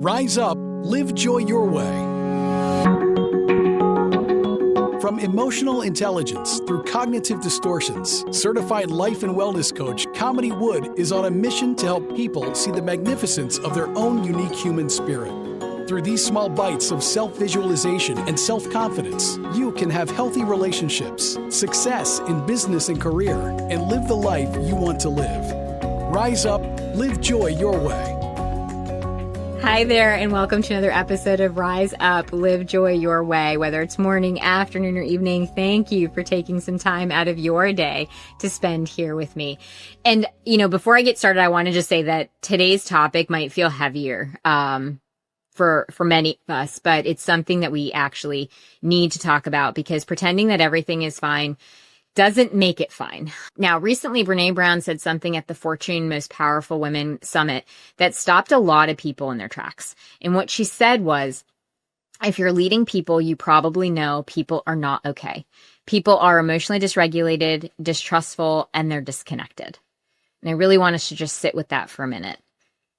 Rise up, live joy your way. From emotional intelligence through cognitive distortions, certified life and wellness coach Kamini Wood is on a mission to help people see the magnificence of their own unique human spirit. Through these small bites of self-visualization and self-confidence, you can have healthy relationships, success in business and career, and live the life you want to live. Rise up, live joy your way. Hi there, and welcome to another episode of Rise Up, Live Joy Your Way. Whether it's morning, afternoon, or evening, thank you for taking some time out of your day to spend here with me. And, before I get started, I want to just say that today's topic might feel heavier for many of us, but it's something that we actually need to talk about, because pretending that everything is fine doesn't make it fine. Now, recently, Brené Brown said something at the Fortune Most Powerful Women Summit that stopped a lot of people in their tracks. And what she said was, if you're leading people, you probably know people are not okay. People are emotionally dysregulated, distrustful, and they're disconnected. And I really want us to just sit with that for a minute,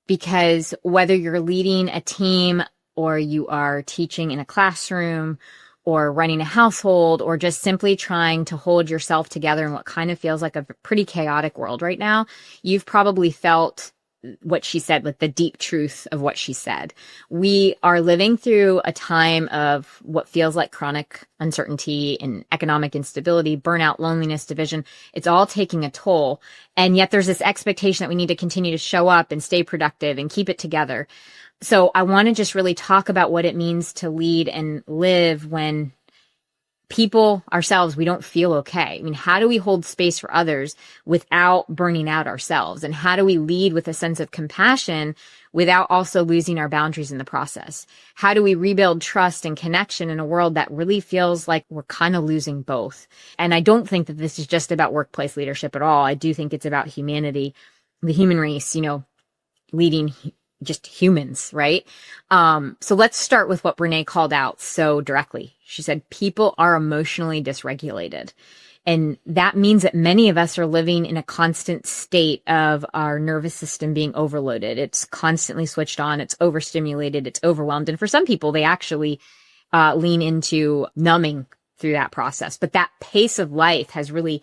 because whether you're leading a team or you are teaching in a classroom or running a household, or just simply trying to hold yourself together in what kind of feels like a pretty chaotic world right now, you've probably felt what she said, like the deep truth of what she said. We are living through a time of what feels like chronic uncertainty and economic instability, burnout, loneliness, division. It's all taking a toll. And yet there's this expectation that we need to continue to show up and stay productive and keep it together. So I want to just really talk about what it means to lead and live when people ourselves, we don't feel okay. I mean, how do we hold space for others without burning out ourselves? And how do we lead with a sense of compassion without also losing our boundaries in the process? How do we rebuild trust and connection in a world that really feels like we're kind of losing both? And I don't think that this is just about workplace leadership at all. I do think it's about humanity, the human race, leading just humans, right? So let's start with what Brené called out so directly. She said, people are emotionally dysregulated. And that means that many of us are living in a constant state of our nervous system being overloaded. It's constantly switched on. It's overstimulated. It's overwhelmed. And for some people, they actually lean into numbing through that process. But that pace of life has really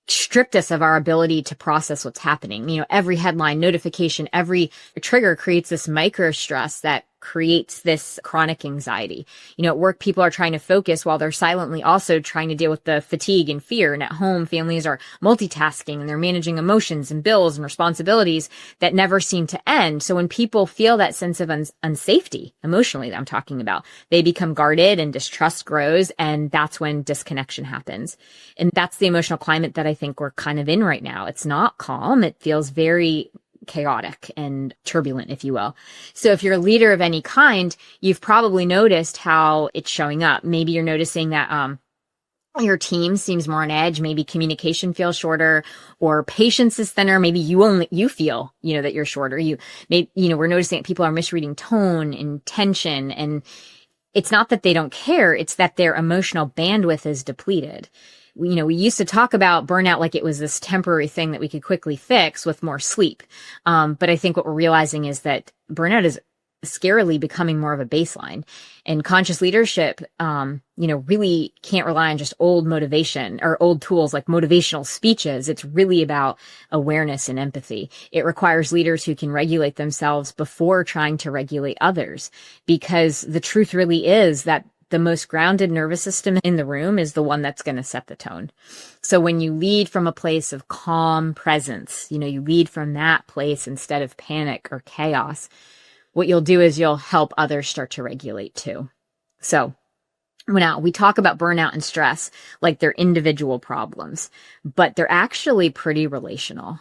stripped us of our ability to process what's happening. Every headline, notification, every trigger creates this micro stress that creates this chronic anxiety. At work, people are trying to focus while they're silently also trying to deal with the fatigue and fear. And at home, families are multitasking and they're managing emotions and bills and responsibilities that never seem to end. So when people feel that sense of unsafety, emotionally that I'm talking about, they become guarded and distrust grows. And that's when disconnection happens. And that's the emotional climate that I think we're kind of in right now. It's not calm. It feels very chaotic and turbulent, if you will. So if you're a leader of any kind, you've probably noticed how it's showing up. Maybe you're noticing that your team seems more on edge. Maybe communication feels shorter, or patience is thinner. Maybe you feel, that you're shorter. We're noticing that people are misreading tone and tension, and it's not that they don't care. It's that their emotional bandwidth is depleted. We used to talk about burnout like it was this temporary thing that we could quickly fix with more sleep. But I think what we're realizing is that burnout is scarily becoming more of a baseline, and conscious leadership, really can't rely on just old motivation or old tools like motivational speeches. It's really about awareness and empathy. It requires leaders who can regulate themselves before trying to regulate others, because the truth really is that the most grounded nervous system in the room is the one that's going to set the tone. So when you lead from a place of calm presence, you lead from that place instead of panic or chaos, what you'll do is you'll help others start to regulate too. So now we talk about burnout and stress like they're individual problems, but they're actually pretty relational.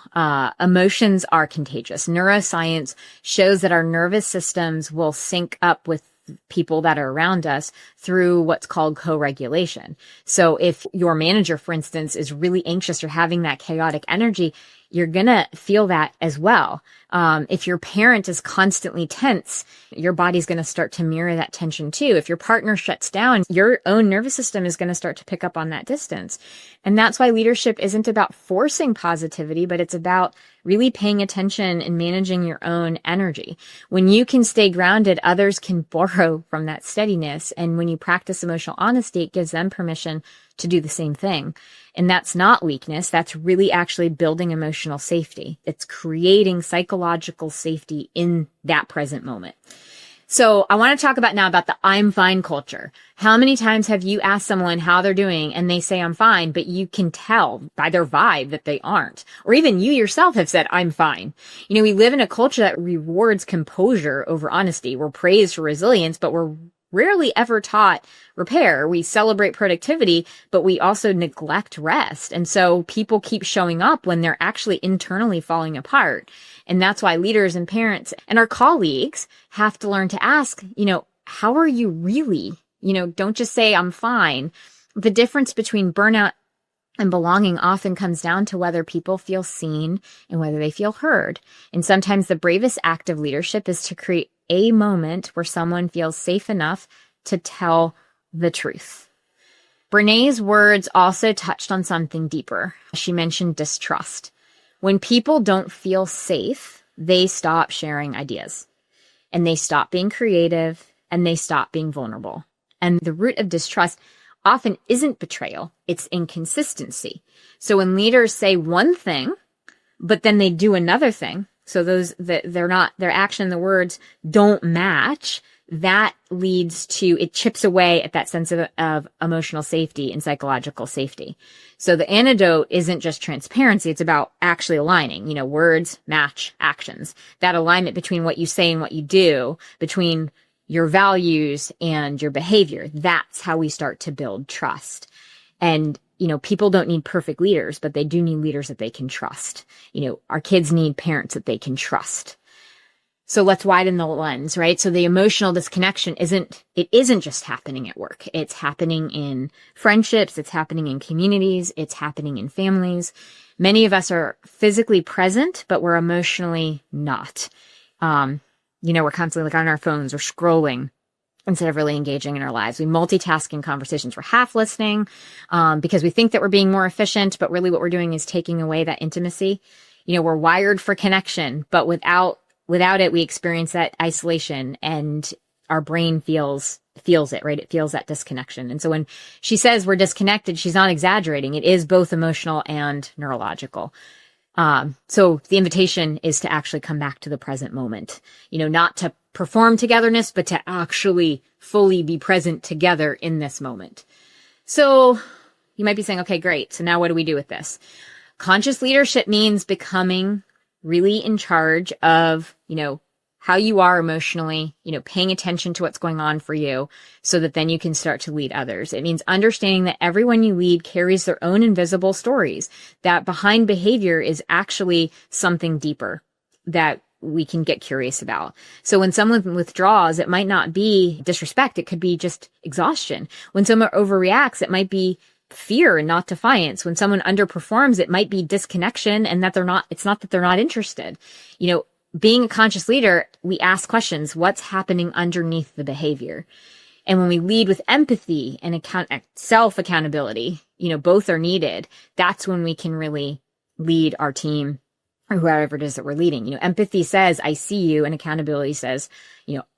Emotions are contagious. Neuroscience shows that our nervous systems will sync up with people that are around us through what's called co-regulation. So if your manager, for instance, is really anxious or having that chaotic energy, you're going to feel that as well. If your parent is constantly tense, your body's going to start to mirror that tension too. If your partner shuts down, your own nervous system is going to start to pick up on that distance. And that's why leadership isn't about forcing positivity, but it's about really paying attention and managing your own energy. When you can stay grounded, others can borrow from that steadiness. And when you practice emotional honesty, it gives them permission to do the same thing. And that's not weakness. That's really actually building emotional safety. It's creating psychological safety in that present moment. So I want to talk about now about the I'm fine culture. How many times have you asked someone how they're doing and they say I'm fine, but you can tell by their vibe that they aren't? Or even you yourself have said I'm fine. We live in a culture that rewards composure over honesty. We're praised for resilience, but we're rarely ever taught repair. We celebrate productivity, but we also neglect rest. And so people keep showing up when they're actually internally falling apart. And that's why leaders and parents and our colleagues have to learn to ask, how are you really? Don't just say I'm fine. The difference between burnout and belonging often comes down to whether people feel seen and whether they feel heard. And sometimes the bravest act of leadership is to create a moment where someone feels safe enough to tell the truth. Brené's words also touched on something deeper. She mentioned distrust. When people don't feel safe, they stop sharing ideas and they stop being creative and they stop being vulnerable. And the root of distrust often isn't betrayal, it's inconsistency. So when leaders say one thing, but then they do another thing, so their action and the words don't match, that leads to, it chips away at that sense of emotional safety and psychological safety. So the antidote isn't just transparency, it's about actually aligning, words match actions. That alignment between what you say and what you do, between your values and your behavior, that's how we start to build trust. And people don't need perfect leaders, but they do need leaders that they can trust. Our kids need parents that they can trust. So let's widen the lens, right? So the emotional disconnection isn't just happening at work. It's happening in friendships. It's happening in communities. It's happening in families. Many of us are physically present, but we're emotionally not. We're constantly on our phones or scrolling instead of really engaging in our lives. We multitask in conversations. We're half listening because we think that we're being more efficient, but really what we're doing is taking away that intimacy. We're wired for connection, but without it, we experience that isolation and our brain feels it, right? It feels that disconnection. And so when she says we're disconnected, she's not exaggerating. It is both emotional and neurological. So the invitation is to actually come back to the present moment, not to perform togetherness, but to actually fully be present together in this moment. So you might be saying, okay, great. So now what do we do with this? Conscious leadership means becoming really in charge of, how you are emotionally, paying attention to what's going on for you so that then you can start to lead others. It means understanding that everyone you lead carries their own invisible stories, that behind behavior is actually something deeper that we can get curious about. So when someone withdraws, it might not be disrespect. It could be just exhaustion. When someone overreacts, it might be fear and not defiance. When someone underperforms, it might be disconnection and that it's not that they're not interested. Being a conscious leader, we ask questions. What's happening underneath the behavior? And when we lead with empathy and self-accountability, both are needed. That's when we can really lead our team or whoever it is that we're leading. Empathy says, I see you, and accountability says,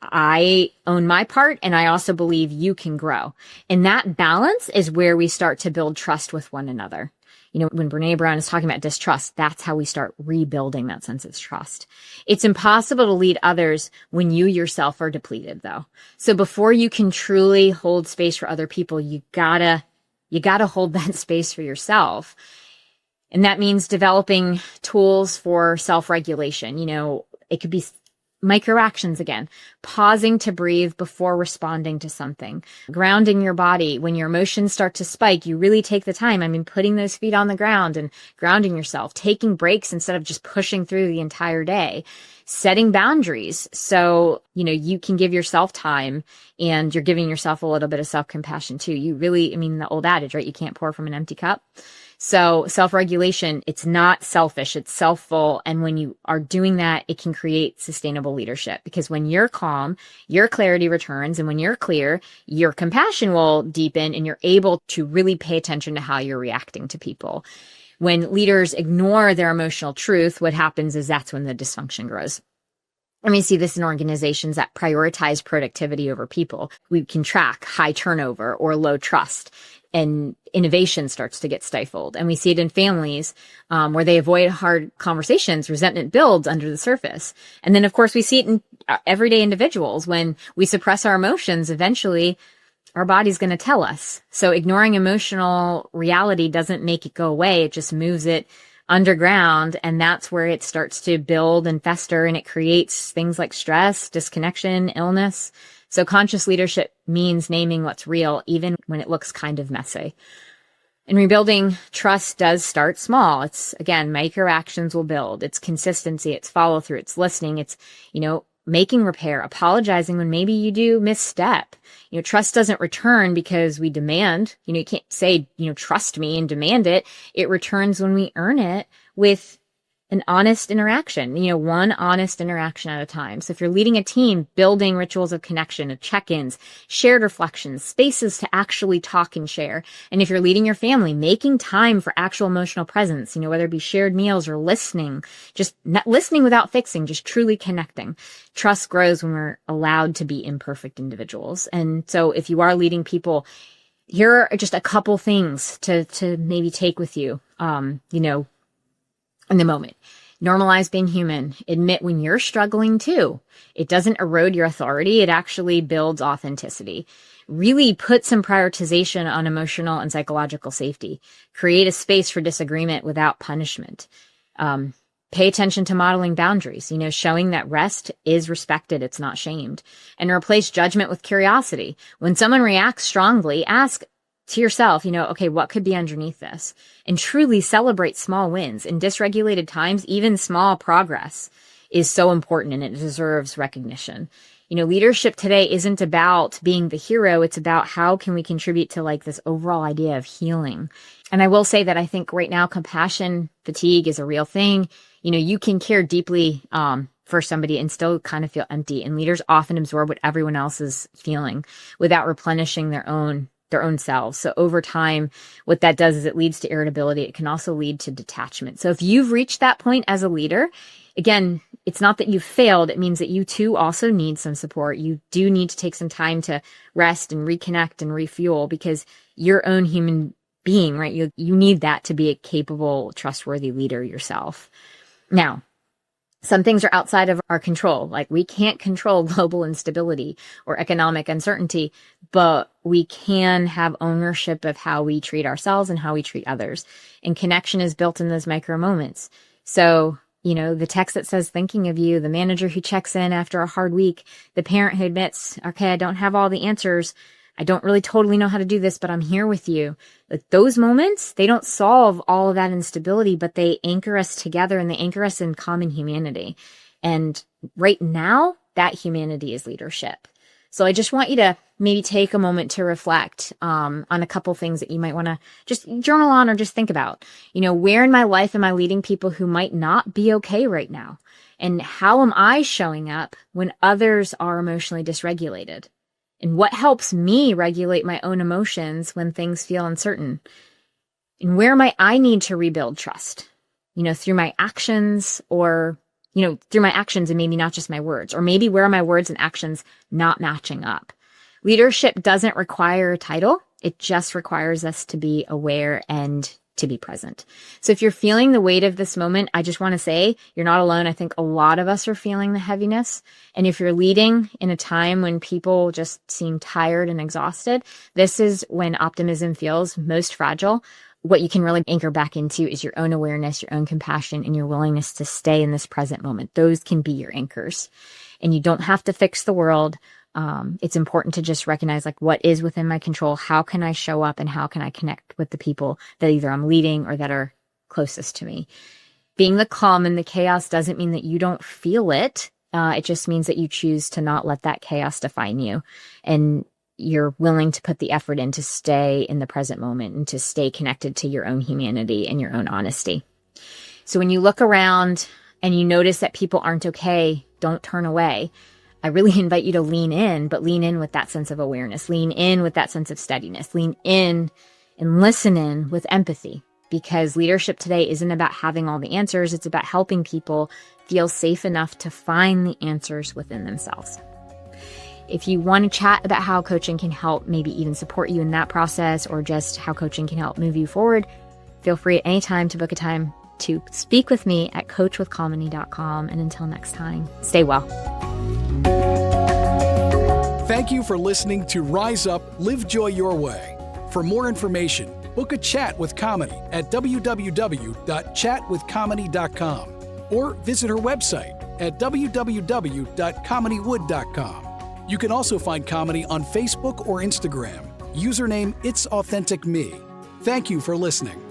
I own my part and I also believe you can grow. And that balance is where we start to build trust with one another. When Brené Brown is talking about distrust, that's how we start rebuilding that sense of trust. It's impossible to lead others when you yourself are depleted, though. So before you can truly hold space for other people, you gotta hold that space for yourself. And that means developing tools for self-regulation. It could be micro actions again, pausing to breathe before responding to something, grounding your body. When your emotions start to spike, you really take the time. Putting those feet on the ground and grounding yourself, taking breaks instead of just pushing through the entire day, setting boundaries. So, you can give yourself time and you're giving yourself a little bit of self-compassion too. You really, the old adage, right? You can't pour from an empty cup. So self-regulation, it's not selfish, it's self-full. And when you are doing that, it can create sustainable leadership, because when you're calm, your clarity returns. And when you're clear, your compassion will deepen and you're able to really pay attention to how you're reacting to people. When leaders ignore their emotional truth, what happens is that's when the dysfunction grows. And we see this in organizations that prioritize productivity over people. We can track high turnover or low trust, and innovation starts to get stifled. And we see it in families where they avoid hard conversations, resentment builds under the surface. And then, of course, we see it in everyday individuals. When we suppress our emotions, eventually our body's going to tell us. So ignoring emotional reality doesn't make it go away. It just moves it underground. And that's where it starts to build and fester, and it creates things like stress, disconnection, illness. So conscious leadership means naming what's real, even when it looks kind of messy. And rebuilding trust does start small. It's, again, micro actions will build. It's consistency. It's follow through. It's listening. It's, making repair, apologizing when maybe you do misstep. Trust doesn't return because we demand. You can't say, trust me and demand it. It returns when we earn it with an honest interaction, one honest interaction at a time. So if you're leading a team, building rituals of connection, of check-ins, shared reflections, spaces to actually talk and share. And if you're leading your family, making time for actual emotional presence, whether it be shared meals or listening, just not listening without fixing, just truly connecting. Trust grows when we're allowed to be imperfect individuals. And so if you are leading people, here are just a couple things to maybe take with you, in the moment. Normalize being human. Admit when you're struggling too. It doesn't erode your authority. It actually builds authenticity. Really put some prioritization on emotional and psychological safety. Create a space for disagreement without punishment. Pay attention to modeling boundaries, showing that rest is respected. It's not shamed. And replace judgment with curiosity. When someone reacts strongly, ask to yourself, okay, what could be underneath this? And truly celebrate small wins. In dysregulated times, even small progress is so important, and it deserves recognition. Leadership today isn't about being the hero. It's about how can we contribute to this overall idea of healing. And I will say that I think right now, compassion fatigue is a real thing. You can care deeply for somebody and still kind of feel empty. And leaders often absorb what everyone else is feeling without replenishing their own selves. So over time, what that does is it leads to irritability. It can also lead to detachment. So if you've reached that point as a leader, again, it's not that you've failed. It means that you too also need some support. You do need to take some time to rest and reconnect and refuel, because your own human being, right? You need that to be a capable, trustworthy leader yourself. Now, some things are outside of our control. Like we can't control global instability or economic uncertainty, but we can have ownership of how we treat ourselves and how we treat others. And connection is built in those micro moments. So, the text that says thinking of you, the manager who checks in after a hard week, the parent who admits, okay, I don't have all the answers. I don't really totally know how to do this, but I'm here with you. Like those moments, they don't solve all of that instability, but they anchor us together and they anchor us in common humanity. And right now, that humanity is leadership. So I just want you to maybe take a moment to reflect on a couple things that you might want to just journal on or just think about. Where in my life am I leading people who might not be okay right now? And how am I showing up when others are emotionally dysregulated? And what helps me regulate my own emotions when things feel uncertain? And where might I need to rebuild trust? Through my actions or, through my actions and maybe not just my words, or maybe where are my words and actions not matching up? Leadership doesn't require a title. It just requires us to be aware and to be present. So if you're feeling the weight of this moment, I just want to say you're not alone. I think a lot of us are feeling the heaviness. And if you're leading in a time when people just seem tired and exhausted, this is when optimism feels most fragile. What you can really anchor back into is your own awareness, your own compassion, and your willingness to stay in this present moment. Those can be your anchors. And you don't have to fix the world. It's important to just recognize what is within my control. How can I show up and how can I connect with the people that either I'm leading or that are closest to me? Being the calm in the chaos doesn't mean that you don't feel it. It just means that you choose to not let that chaos define you. And, you're willing to put the effort in to stay in the present moment and to stay connected to your own humanity and your own honesty. So when you look around and you notice that people aren't okay, don't turn away. I really invite you to lean in, but lean in with that sense of awareness, lean in with that sense of steadiness, lean in and listen in with empathy, because leadership today isn't about having all the answers. It's about helping people feel safe enough to find the answers within themselves. If you want to chat about how coaching can help maybe even support you in that process, or just how coaching can help move you forward, feel free at any time to book a time to speak with me at coachwithkamini.com. And until next time, stay well. Thank you for listening to Rise Up, Live Joy Your Way. For more information, book a chat with Kamini at www.chatwithkamini.com or visit her website at www.kaminiwood.com. You can also find Kamini on Facebook or Instagram. Username It's Authentic Me. Thank you for listening.